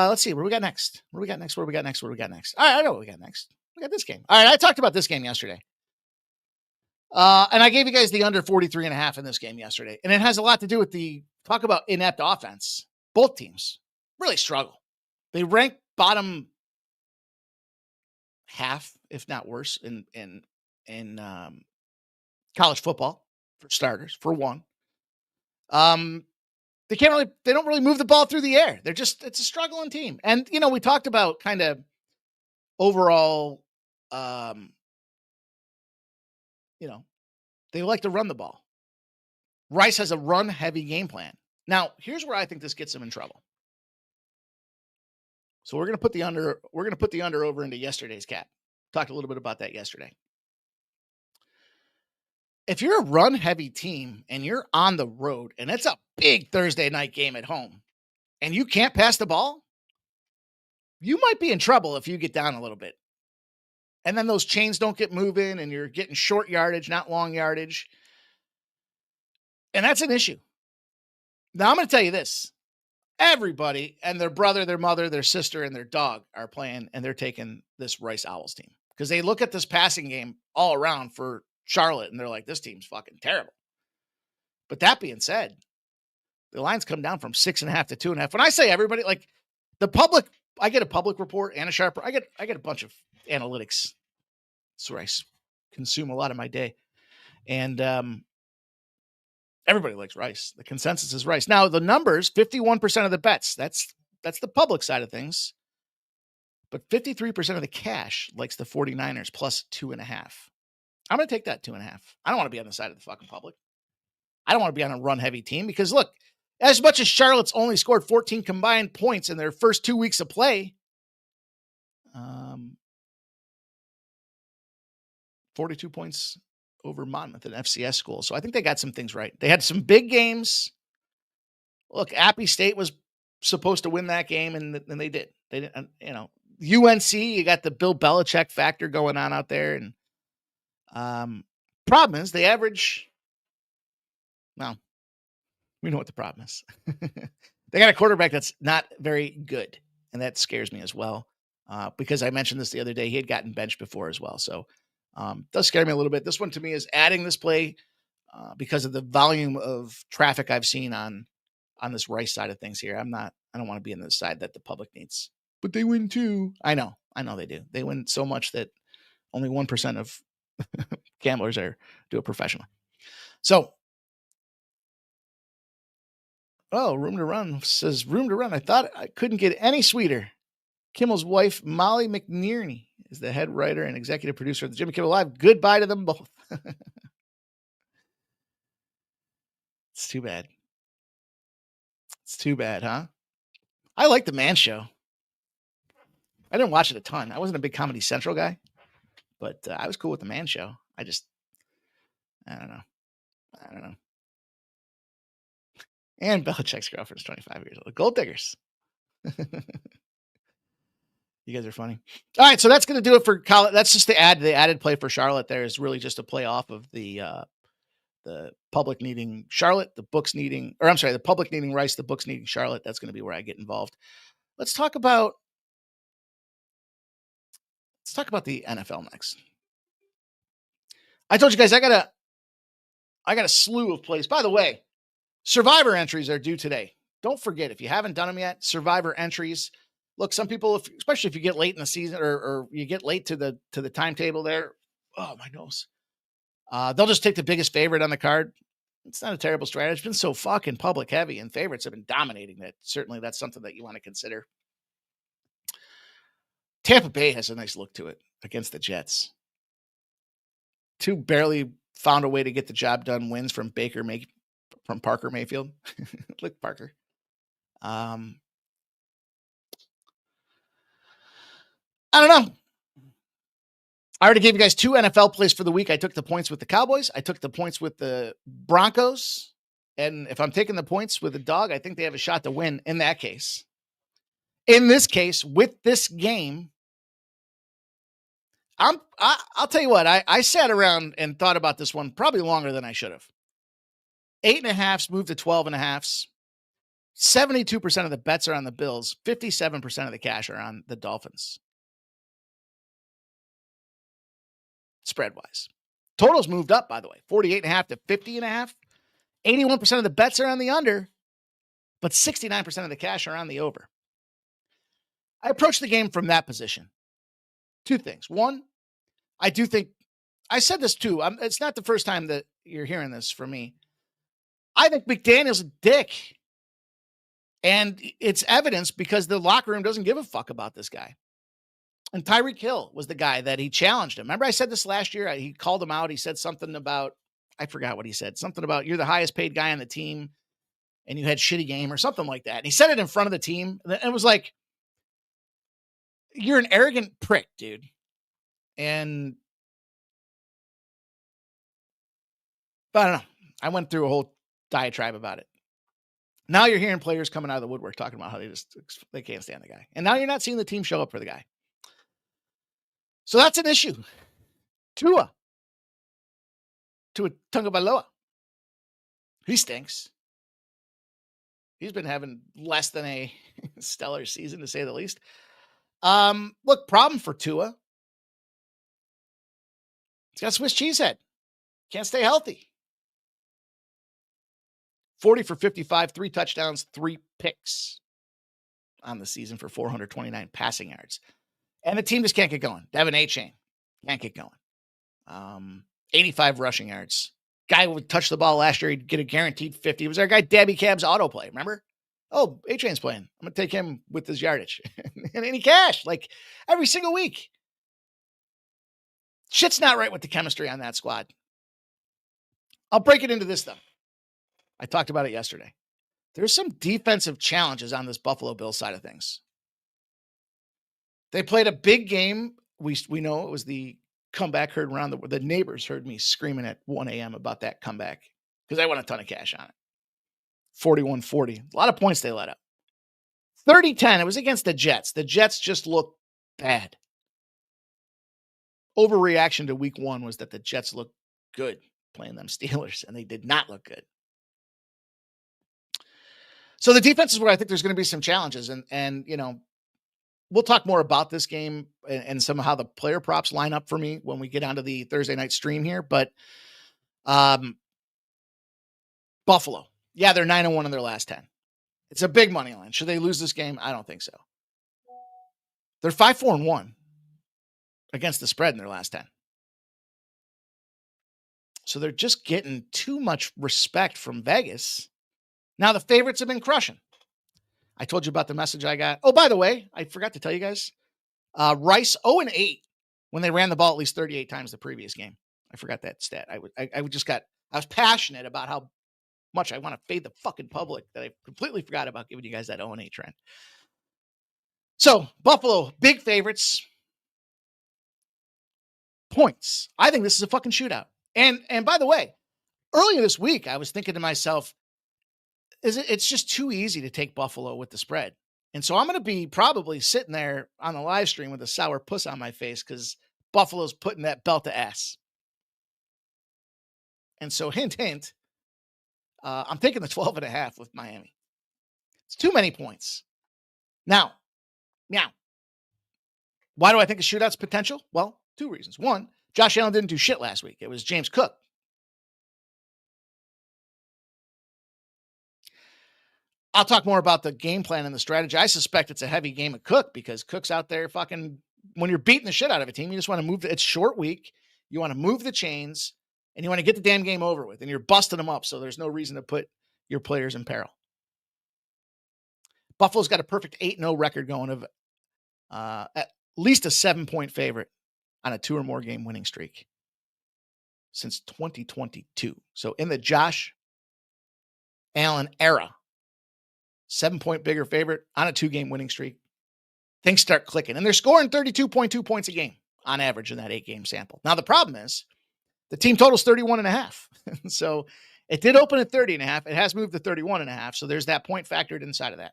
Let's see. What do we got next? All right, I know what we got next. We got this game. All right, I talked about this game yesterday. And I gave you guys the under 43.5 in this game yesterday. And it has a lot to do with talk about inept offense. Both teams really struggle. They rank bottom half, if not worse, in college football for starters, for one. They don't really move the ball through the air. It's a struggling team. And, we talked about kind of overall, they like to run the ball. Rice has a run heavy game plan. Now, here's where I think this gets them in trouble. So we're going to put the under over into yesterday's cap. Talked a little bit about that yesterday. If you're a run heavy team and you're on the road and it's a big Thursday night game at home and you can't pass the ball, you might be in trouble if you get down a little bit. And then those chains don't get moving and you're getting short yardage, not long yardage. And that's an issue. Now I'm going to tell you this. Everybody and their brother, their mother, their sister, and their dog are playing, and they're taking this Rice Owls team because they look at this passing game all around for Charlotte, and they're like, this team's fucking terrible. But that being said, the lines come down from 6.5 to 2.5. When I say everybody, like the public, I get a public report and a sharp. I get a bunch of analytics. That's where I consume a lot of my day, and everybody likes Rice. The consensus is Rice. Now the numbers: 51% of the bets. That's the public side of things. But 53% of the cash likes the 49ers plus 2.5. I'm going to take that 2.5. I don't want to be on the side of the fucking public. I don't want to be on a run-heavy team because, look, as much as Charlotte's only scored 14 combined points in their first 2 weeks of play, 42 points over Monmouth, an FCS school. So I think they got some things right. They had some big games. Look, Appy State was supposed to win that game, and they did. They didn't, UNC, you got the Bill Belichick factor going on out there. And problem is, they average, well, we know what the problem is. They got a quarterback that's not very good, and that scares me as well. Because I mentioned this the other day, he had gotten benched before as well. So does scare me a little bit. This one to me is adding this play because of the volume of traffic I've seen on this Rice side of things here. I don't want to be on the side that the public needs, but they win too. I know they do. They win so much that only 1% of gamblers do it professionally. So, Room to Run says Room to Run. I thought I couldn't get any sweeter. Kimmel's wife, Molly McNearney, is the head writer and executive producer of the Jimmy Kimmel Live. Goodbye to them both. It's too bad. It's too bad, huh? I like the Man Show. I didn't watch it a ton. I wasn't a big Comedy Central guy, but I was cool with the Man Show. I don't know. And Belichick's girlfriend is 25 years old. Gold diggers. You guys are funny. All right, so that's going to do it for college. That's just the added play for Charlotte. There is really just a play off of the public needing Charlotte, the public needing Rice, the books needing Charlotte. That's going to be where I get involved. Let's talk about the NFL next. I told you guys I got a slew of plays. By the way, Survivor entries are due today. Don't forget, if you haven't done them yet, Survivor entries. Look, some people, especially if you get late in the season or you get late to the timetable there. Oh, my nose. They'll just take the biggest favorite on the card. It's not a terrible strategy. It's been so fucking public heavy, and favorites have been dominating that. Certainly that's something that you want to consider. Tampa Bay has a nice look to it against the Jets. 2 barely found a way to get the job done wins from Parker Mayfield. Look, Parker. I don't know. I already gave you guys 2 NFL plays for the week. I took the points with the Cowboys. I took the points with the Broncos. And if I'm taking the points with the dog, I think they have a shot to win in that case. In this case, with this game, I'll tell you what, I sat around and thought about this one probably longer than I should have. 8.5s moved to 12.5s. 72% of the bets are on the Bills. 57% of the cash are on the Dolphins. Spread-wise. Totals moved up, by the way. 48.5 to 50.5. 81% of the bets are on the under, but 69% of the cash are on the over. I approached the game from that position. 2 things. One, I do think, I said this too, it's not the first time that you're hearing this from me. I think McDaniel's a dick. And it's evidence because the locker room doesn't give a fuck about this guy. And Tyreek Hill was the guy that he challenged him. Remember I said this last year? He called him out. He said something about, I forgot what he said. Something about you're the highest paid guy on the team and you had shitty game or something like that. And he said it in front of the team. And it was like, you're an arrogant prick, dude. And I don't know. I went through a whole diatribe about it. Now you're hearing players coming out of the woodwork talking about how they can't stand the guy. And now you're not seeing the team show up for the guy. So that's an issue. Tua Tagovailoa. He stinks. He's been having less than a stellar season, to say the least. Look, problem for Tua. He's got Swiss cheese head. Can't stay healthy. 40 for 55, 3 touchdowns, 3 picks on the season for 429 passing yards. And the team just can't get going. Devin A-Chain can't get going. 85 rushing yards. Guy would touch the ball last year, he'd get a guaranteed 50. It was our guy, Dabby Cab's autoplay, remember? Oh, A-Chain's playing. I'm going to take him with his yardage. And any cash, like every single week. Shit's not right with the chemistry on that squad. I'll break it into this, though. I talked about it yesterday. There's some defensive challenges on this Buffalo Bills side of things. They played a big game. We know it was the comeback heard around the neighbors heard me screaming at 1 a.m. about that comeback because I won a ton of cash on it. 41-40. A lot of points they let up. 30-10. It was against the Jets. The Jets just looked bad. Overreaction to week 1 was that the Jets looked good playing them Steelers, and they did not look good. So the defense is where I think there's going to be some challenges. And you know, we'll talk more about this game and some of how the player props line up for me when we get onto the Thursday night stream here. But Buffalo, yeah, they're 9-1 in their last 10. It's a big money line. Should they lose this game? I don't think so. They're 5-4-1 against the spread in their last 10. So they're just getting too much respect from Vegas. Now the favorites have been crushing. I told you about the message I got. Oh, by the way, I forgot to tell you guys. Rice 0-8 when they ran the ball at least 38 times the previous game. I forgot that stat. I was passionate about how much I want to fade the fucking public that I completely forgot about giving you guys that 0-8 trend. So Buffalo, big favorites. Points. I think this is a fucking shootout. And by the way, earlier this week, I was thinking to myself, it's just too easy to take Buffalo with the spread. And so I'm going to be probably sitting there on the live stream with a sour puss on my face because Buffalo's putting that belt to ass. And so hint, hint, I'm taking the 12.5 with Miami. It's too many points. Now, why do I think a shootout's potential? Well, 2 reasons. 1, Josh Allen didn't do shit last week. It was James Cook. I'll talk more about the game plan and the strategy. I suspect it's a heavy game of Cook because Cook's out there fucking, when you're beating the shit out of a team, you just want to move. It's short week. You want to move the chains and you want to get the damn game over with and you're busting them up. So there's no reason to put your players in peril. Buffalo's got a perfect 8-0 record going of at least a 7-point favorite on a 2 or more game winning streak since 2022. So in the Josh Allen era, 7-point bigger favorite on a 2-game winning streak. Things start clicking and they're scoring 32.2 points a game on average in that 8-game sample. Now the problem is the team total's 31.5. So it did open at 30.5. It has moved to 31.5. So there's that point factored inside of that.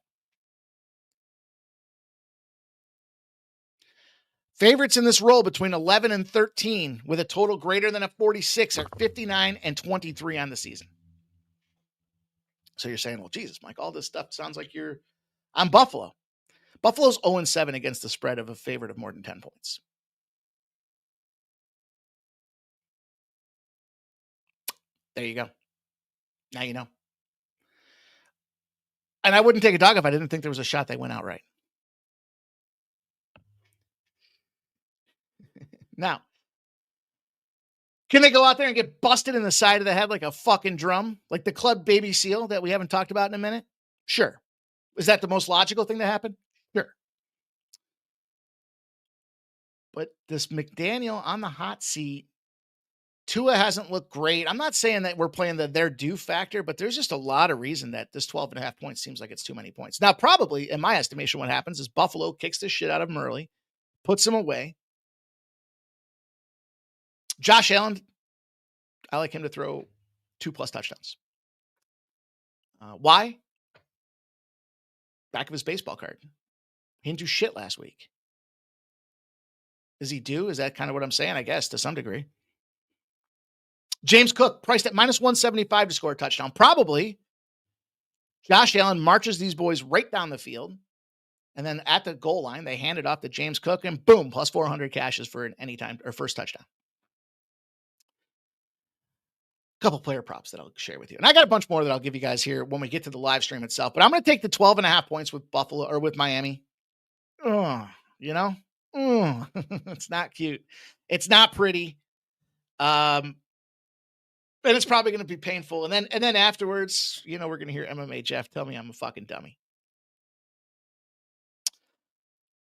Favorites in this roll between 11 and 13 with a total greater than a 46 are 59 and 23 on the season. So you're saying, well, Jesus, Mike, all this stuff sounds like you're on Buffalo. Buffalo's 0-7 against the spread of a favorite of more than 10 points. There you go. Now you know. And I wouldn't take a dog if I didn't think there was a shot they went out right. Now, can they go out there and get busted in the side of the head like a fucking drum? Like the club baby seal that we haven't talked about in a minute? Sure. Is that the most logical thing to happen? Sure. But this McDaniel on the hot seat, Tua hasn't looked great. I'm not saying that we're playing their due factor, but there's just a lot of reason that this 12.5 points seems like it's too many points. Now, probably, in my estimation, what happens is Buffalo kicks the shit out of them early, puts them away. Josh Allen, I like him to throw 2+ touchdowns. Why? Back of his baseball card. He didn't do shit last week. Is he due? Is that kind of what I'm saying? I guess to some degree. James Cook priced at -175 to score a touchdown. Probably Josh Allen marches these boys right down the field. And then at the goal line, they hand it off to James Cook and boom, plus 400 cashes for an anytime or first touchdown. Couple player props that I'll share with you. And I got a bunch more that I'll give you guys here when we get to the live stream itself, but I'm going to take the 12.5 points with Buffalo or with Miami. It's not cute. It's not pretty. And it's probably going to be painful. And then afterwards, we're going to hear MMA Jeff tell me I'm a fucking dummy.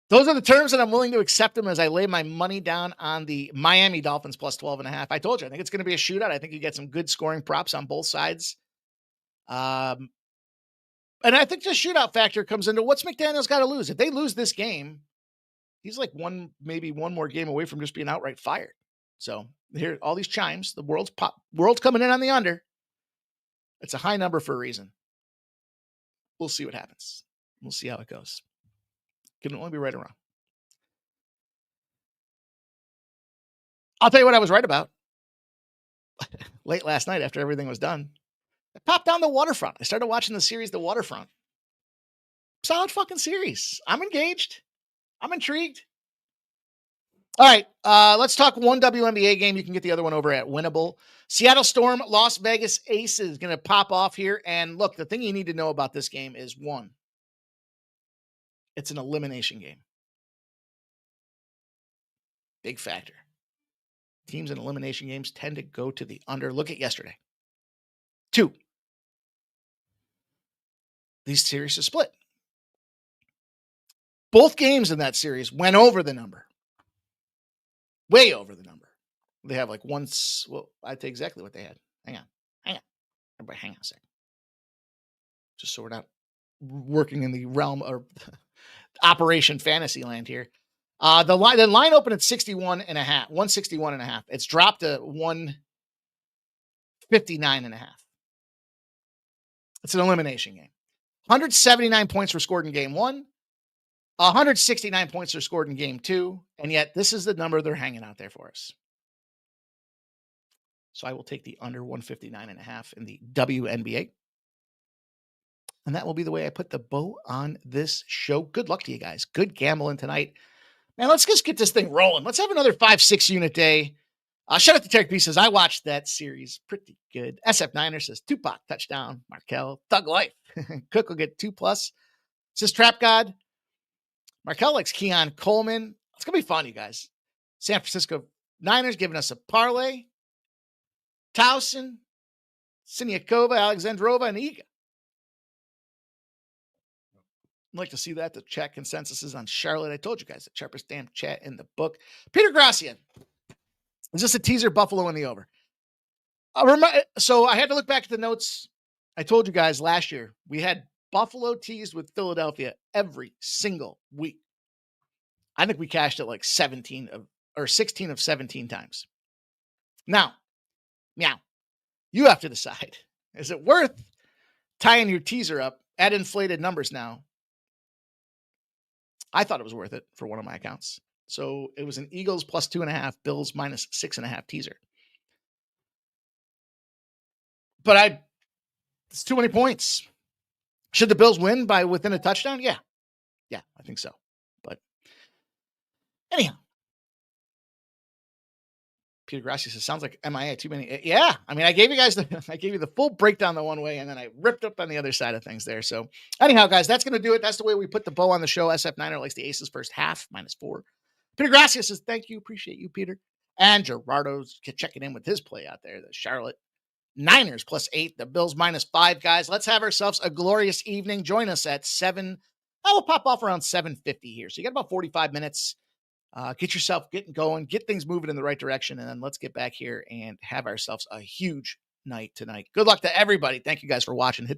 Those are the terms that I'm willing to accept them as I lay my money down on the Miami Dolphins plus 12.5. I told you, I think it's going to be a shootout. I think you get some good scoring props on both sides And I think the shootout factor comes into what's McDaniels got to lose. If they lose this game, he's like maybe one more game away from just being outright fired. So here, all these chimes, the world's coming in on the under. It's a high number for a reason. We'll see what happens. We'll see how it goes. Can only be right or wrong. I'll tell you what I was right about. Late last night after everything was done, I popped down the Waterfront. I started watching the series, The Waterfront. Solid fucking series. I'm engaged. I'm intrigued. All right, let's talk one WNBA game. You can get the other one over at Winnable. Seattle Storm, Las Vegas Aces going to pop off here. And look, the thing you need to know about this game is, one, it's an elimination game. Big factor. Teams in elimination games tend to go to the under. Look at yesterday. 2, these series are split. Both games in that series went over the number. Way over the number. They have like once. Well, I'd say exactly what they had. Hang on. Everybody hang on a second. Just so we're not working in the realm of Operation Fantasyland here. The line opened at 161.5. It's dropped to 159.5. It's an elimination game. 179 points were scored in game 1. 169 points are scored in game 2. And yet this is the number they're hanging out there for us. So I will take the under 159.5 in the WNBA. And that will be the way I put the bow on this show. Good luck to you guys. Good gambling tonight. Man, let's just get this thing rolling. Let's have another 5-6 unit day. Shout out to Tarek B says, I watched that series. Pretty good. SF Niner says, Tupac touchdown. Markel, Thug Life. Cook will get 2+. Says Trap God. Markel likes Keon Coleman. It's going to be fun, you guys. San Francisco Niners giving us a parlay. Towson, Siniakova, Alexandrova, and Iga. I'd like to see that. The chat consensus is on Charlotte. I told you guys the sharpest damn chat in the book. Peter Gracian. Is this a teaser? Buffalo in the over. So I had to look back at the notes. I told you guys last year we had Buffalo teased with Philadelphia every single week. I think we cashed it like 16 of 17 times. Now, you have to decide. Is it worth tying your teaser up at inflated numbers now? I thought it was worth it for one of my accounts. So it was an Eagles plus 2.5, Bills minus 6.5 teaser. But it's too many points. Should the Bills win by within a touchdown? Yeah, I think so. But anyhow, Peter Grassi says, sounds like MIA, too many. Yeah, I mean, I gave you the full breakdown the one way, and then I ripped up on the other side of things there. So anyhow, guys, that's going to do it. That's the way we put the bow on the show. SF Niner likes the Aces first half, -4. Peter Grassi says, thank you. Appreciate you, Peter. And Gerardo's checking in with his play out there. The Charlotte Niners +8, the Bills -5, guys. Let's have ourselves a glorious evening. Join us at 7. I will pop off around 7:50 here. So you got about 45 minutes. Get yourself getting going, get things moving in the right direction, and then let's get back here and have ourselves a huge night tonight. Good luck to everybody. Thank you guys for watching.